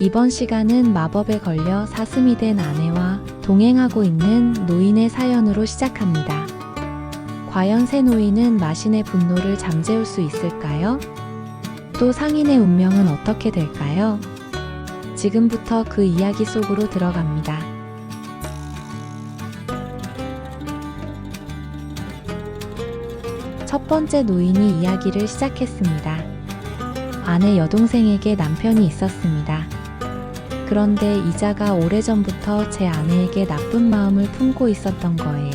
이번 시간은 마법에 걸려 사슴이 된 아내와 동행하고 있는 노인의 사연으로 시작합니다. 과연 새 노인은 마신의 분노를 잠재울 수 있을까요? 또 상인의 운명은 어떻게 될까요? 지금부터 그 이야기 속으로 들어갑니다. 첫 번째 노인이 이야기를 시작했습니다. 아내 여동생에게 남편이 있었습니다. 그런데 이자가 오래전부터 제 아내에게 나쁜 마음을 품고 있었던 거예요.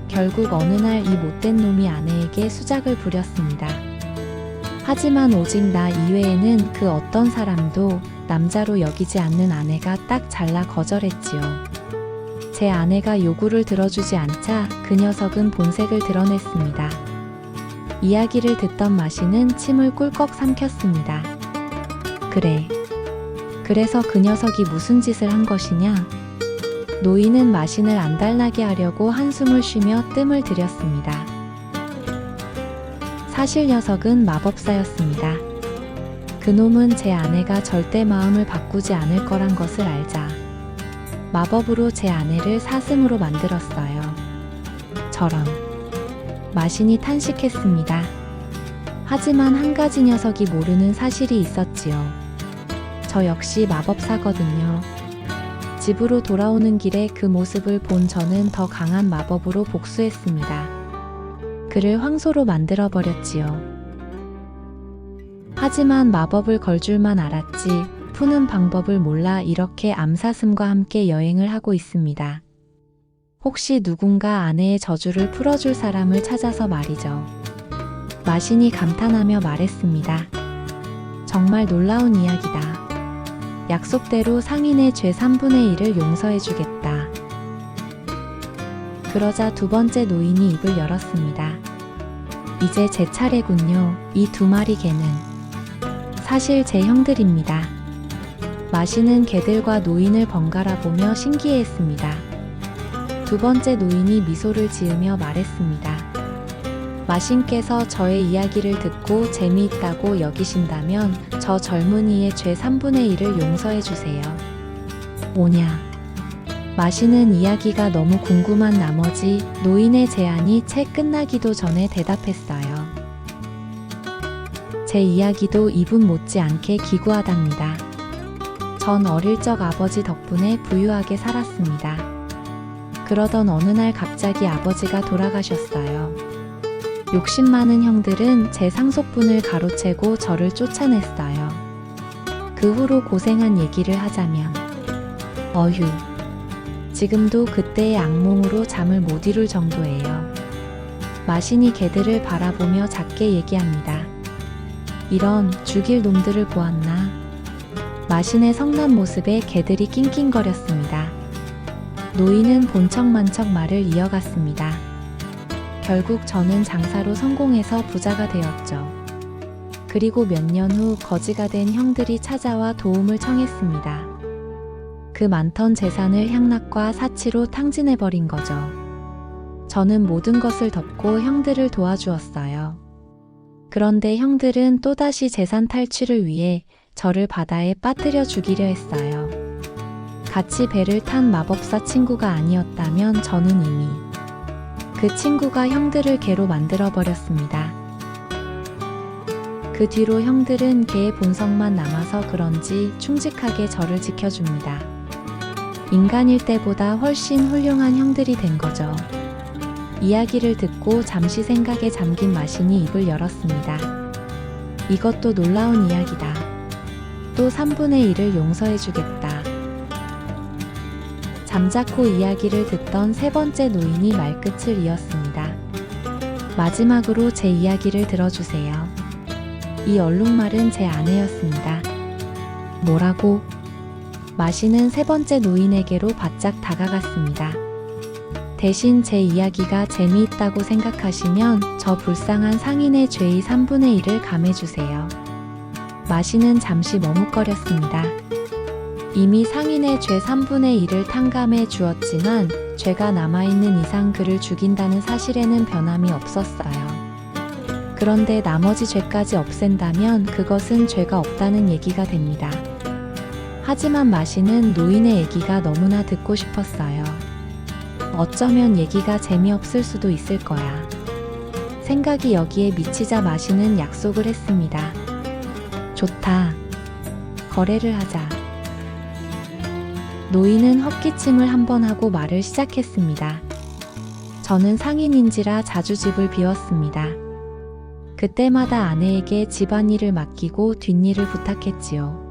결국 어느 날 이 못된 놈이 아내에게 수작을 부렸습니다. 하지만 오직 나 이외에는 그 어떤 사람도 남자로 여기지 않는 아내가 딱 잘라 거절했지요. 제 아내가 요구를 들어주지 않자 그 녀석은 본색을 드러냈습니다. 이야기를 듣던 마신은 침을 꿀꺽 삼켰습니다. 그래서 그 녀석이 무슨 짓을 한 것이냐? 노인은 마신을 안달나게 하려고 한숨을 쉬며 뜸을 들였습니다. 사실 녀석은 마법사였습니다. 그놈은 제 아내가 절대 마음을 바꾸지 않을 거란 것을 알자 마법으로 제 아내를 사슴으로 만들었어요. 저런. 마신이 탄식했습니다. 하지만 한 가지 녀석이 모르는 사실이 있었지요. 저 역시 마법사거든요. 집으로 돌아오는 길에 그 모습을 본 저는 더 강한 마법으로 복수했습니다. 그를 황소로 만들어버렸지요. 하지만 마법을 걸 줄만 알았지 푸는 방법을 몰라 이렇게 암사슴과 함께 여행을 하고 있습니다. 혹시 누군가 아내의 저주를 풀어줄 사람을 찾아서 말이죠. 마신이 감탄하며 말했습니다. 정말 놀라운 이야기다. 약속대로 상인의 죄 3분의 1을 용서해주겠다. 그러자 두 번째 노인이 입을 열었습니다. 이제 제 차례군요. 이 두 마리 개는 사실 제 형들입니다. 마신은 개들과 노인을 번갈아 보며 신기해했습니다. 두 번째 노인이 미소를 지으며 말했습니다. 마신께서 저의 이야기를 듣고 재미있다고 여기신다면 저 젊은이의 죄 3분의 1을 용서해주세요. 뭐냐? 마신은 이야기가 너무 궁금한 나머지 노인의 제안이 채 끝나기도 전에 대답했어요. 제 이야기도 이분 못지않게 기구하답니다. 전 어릴 적 아버지 덕분에 부유하게 살았습니다. 그러던 어느 날 갑자기 아버지가 돌아가셨어요. 욕심 많은 형들은 제 상속분을 가로채고 저를 쫓아냈어요. 그 후로 고생한 얘기를 하자면 어휴, 지금도 그때의 악몽으로 잠을 못 이룰 정도예요. 마신이 개들을 바라보며 작게 얘기합니다. 이런 죽일 놈들을 보았나? 마신의 성난 모습에 개들이 낑낑거렸습니다. 노인은 본척만척 말을 이어갔습니다. 결국 저는 장사로 성공해서 부자가 되었죠. 그리고 몇 년 후 거지가 된 형들이 찾아와 도움을 청했습니다. 그 많던 재산을 향락과 사치로 탕진해버린 거죠. 저는 모든 것을 덮고 형들을 도와주었어요. 그런데 형들은 또다시 재산 탈취를 위해 저를 바다에 빠뜨려 죽이려 했어요. 같이 배를 탄 마법사 친구가 아니었다면 저는 이미 그 친구가 형들을 개로 만들어버렸습니다. 그 뒤로 형들은 개의 본성만 남아서 그런지 충직하게 저를 지켜줍니다. 인간일 때보다 훨씬 훌륭한 형들이 된 거죠. 이야기를 듣고 잠시 생각에 잠긴 마신이 입을 열었습니다. 이것도 놀라운 이야기다. 또 3분의 1을 용서해주겠다. 잠자코 이야기를 듣던 세 번째 노인이 말끝을 이었습니다. 마지막으로 제 이야기를 들어주세요. 이 얼룩말은 제 아내였습니다. 뭐라고? 마신은 세 번째 노인에게로 바짝 다가갔습니다. 대신 제 이야기가 재미있다고 생각하시면 저 불쌍한 상인의 죄의 3분의 1을 감해주세요. 마신은 잠시 머뭇거렸습니다. 이미 상인의 죄 3분의 1을 탕감해 주었지만 죄가 남아있는 이상 그를 죽인다는 사실에는 변함이 없었어요. 그런데 나머지 죄까지 없앤다면 그것은 죄가 없다는 얘기가 됩니다. 하지만 마시는 노인의 얘기가 너무나 듣고 싶었어요. 어쩌면 얘기가 재미없을 수도 있을 거야. 생각이 여기에 미치자 마시는 약속을 했습니다. 좋다. 거래를 하자. 노인은 헛기침을 한번 하고 말을 시작했습니다. 저는 상인인지라 자주 집을 비웠습니다. 그때마다 아내에게 집안일을 맡기고 뒷일을 부탁했지요.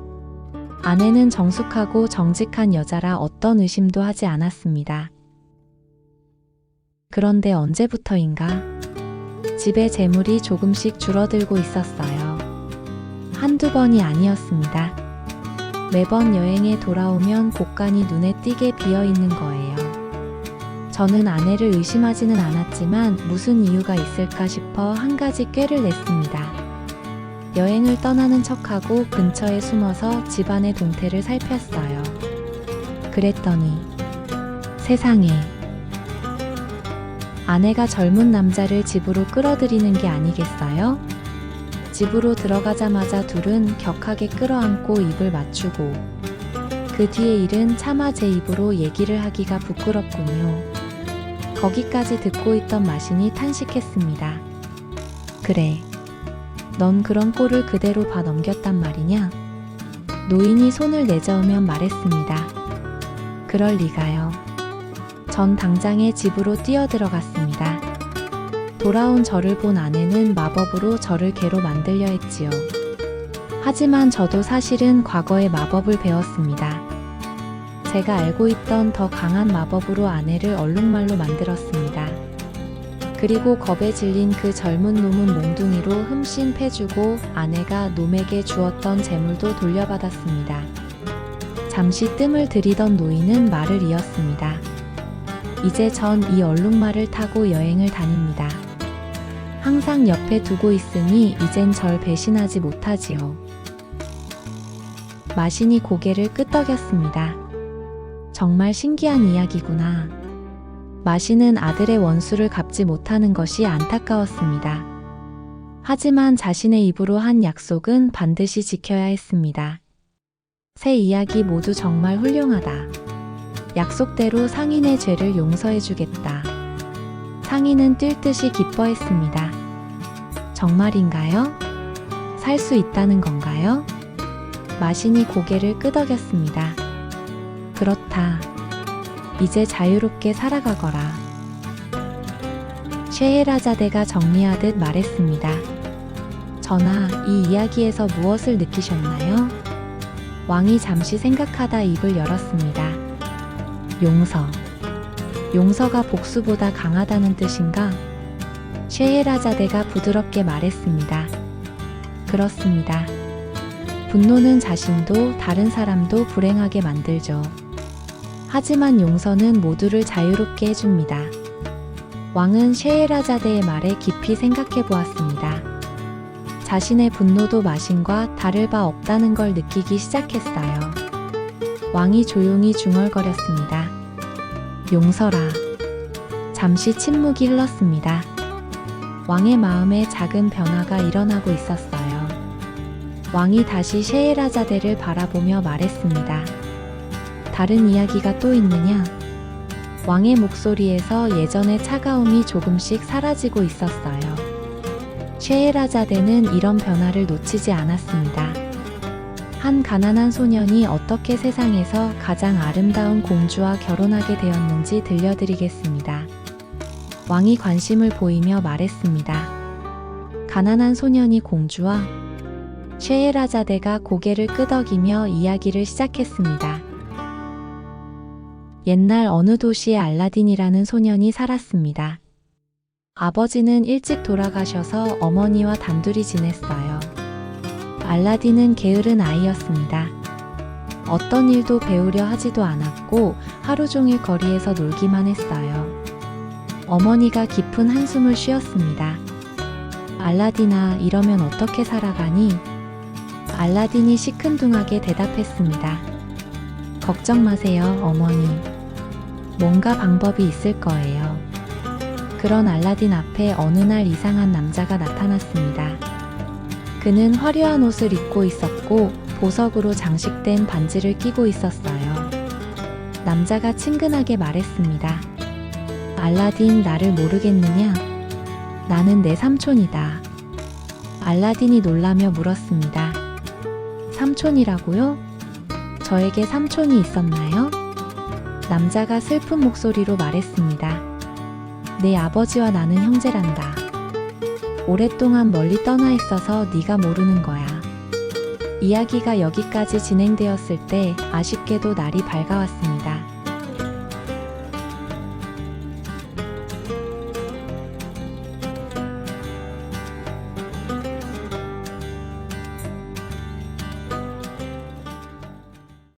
아내는 정숙하고 정직한 여자라 어떤 의심도 하지 않았습니다. 그런데 언제부터인가 집의 재물이 조금씩 줄어들고 있었어요. 한두 번이 아니었습니다. 매번 여행에 돌아오면 곳간이 눈에 띄게 비어 있는 거예요. 저는 아내를 의심하지는 않았지만 무슨 이유가 있을까 싶어 한 가지 꾀를 냈습니다. 여행을 떠나는 척하고 근처에 숨어서 집안의 동태를 살폈어요. 그랬더니 세상에, 아내가 젊은 남자를 집으로 끌어들이는 게 아니겠어요? 집으로 들어가자마자 둘은 격하게 끌어안고 입을 맞추고 그 뒤의 일은 차마 제 입으로 얘기를 하기가 부끄럽군요. 거기까지 듣고 있던 마신이 탄식했습니다. 그래, 넌 그런 꼴을 그대로 봐 넘겼단 말이냐? 노인이 손을 내저으며 말했습니다. 그럴 리가요. 전 당장에 집으로 뛰어들어갔습니다. 돌아온 저를 본 아내는 마법으로 저를 개로 만들려 했지요. 하지만 저도 사실은 과거에 마법을 배웠습니다. 제가 알고 있던 더 강한 마법으로 아내를 얼룩말로 만들었습니다. 그리고 겁에 질린 그 젊은 놈은 몽둥이로 흠씬 패주고 아내가 놈에게 주었던 재물도 돌려받았습니다. 잠시 뜸을 들이던 노인은 말을 이었습니다. 이제 전 이 얼룩말을 타고 여행을 다닙니다. 항상 옆에 두고 있으니 이젠 절 배신하지 못하지요. 마신이 고개를 끄덕였습니다. 정말 신기한 이야기구나. 마신은 아들의 원수를 갚지 못하는 것이 안타까웠습니다. 하지만 자신의 입으로 한 약속은 반드시 지켜야 했습니다. 세 이야기 모두 정말 훌륭하다. 약속대로 상인의 죄를 용서해주겠다. 상인은 뛸 듯이 기뻐했습니다. 정말인가요? 살 수 있다는 건가요? 마신이 고개를 끄덕였습니다. 그렇다. 이제 자유롭게 살아가거라. 셰헤라자데가 정리하듯 말했습니다. 전하, 이 이야기에서 무엇을 느끼셨나요? 왕이 잠시 생각하다 입을 열었습니다. 용서. 용서가 복수보다 강하다는 뜻인가? 셰헤라자데가 부드럽게 말했습니다. 그렇습니다. 분노는 자신도 다른 사람도 불행하게 만들죠. 하지만 용서는 모두를 자유롭게 해줍니다. 왕은 셰헤라자데의 말에 깊이 생각해 보았습니다. 자신의 분노도 마신과 다를 바 없다는 걸 느끼기 시작했어요. 왕이 조용히 중얼거렸습니다. 용서라. 잠시 침묵이 흘렀습니다. 왕의 마음에 작은 변화가 일어나고 있었어요. 왕이 다시 셰헤라자데를 바라보며 말했습니다. 다른 이야기가 또 있느냐? 왕의 목소리에서 예전의 차가움이 조금씩 사라지고 있었어요. 셰헤라자데는 이런 변화를 놓치지 않았습니다. 한 가난한 소년이 어떻게 세상에서 가장 아름다운 공주와 결혼하게 되었는지 들려드리겠습니다. 왕이 관심을 보이며 말했습니다. 가난한 소년이 공주와 셰헤라자데가 고개를 끄덕이며 이야기를 시작했습니다. 옛날 어느 도시에 알라딘이라는 소년이 살았습니다. 아버지는 일찍 돌아가셔서 어머니와 단둘이 지냈어요. 알라딘은 게으른 아이였습니다. 어떤 일도 배우려 하지도 않았고 하루 종일 거리에서 놀기만 했어요. 어머니가 깊은 한숨을 쉬었습니다. 알라딘아, 이러면 어떻게 살아가니? 알라딘이 시큰둥하게 대답했습니다. 걱정 마세요, 어머니. 뭔가 방법이 있을 거예요. 그런 알라딘 앞에 어느 날 이상한 남자가 나타났습니다. 그는 화려한 옷을 입고 있었고 보석으로 장식된 반지를 끼고 있었어요. 남자가 친근하게 말했습니다. 알라딘, 나를 모르겠느냐? 나는 내 삼촌이다. 알라딘이 놀라며 물었습니다. 삼촌이라고요? 저에게 삼촌이 있었나요? 남자가 슬픈 목소리로 말했습니다. 내 아버지와 나는 형제란다. 오랫동안 멀리 떠나 있어서 네가 모르는 거야. 이야기가 여기까지 진행되었을 때 아쉽게도 날이 밝아왔습니다.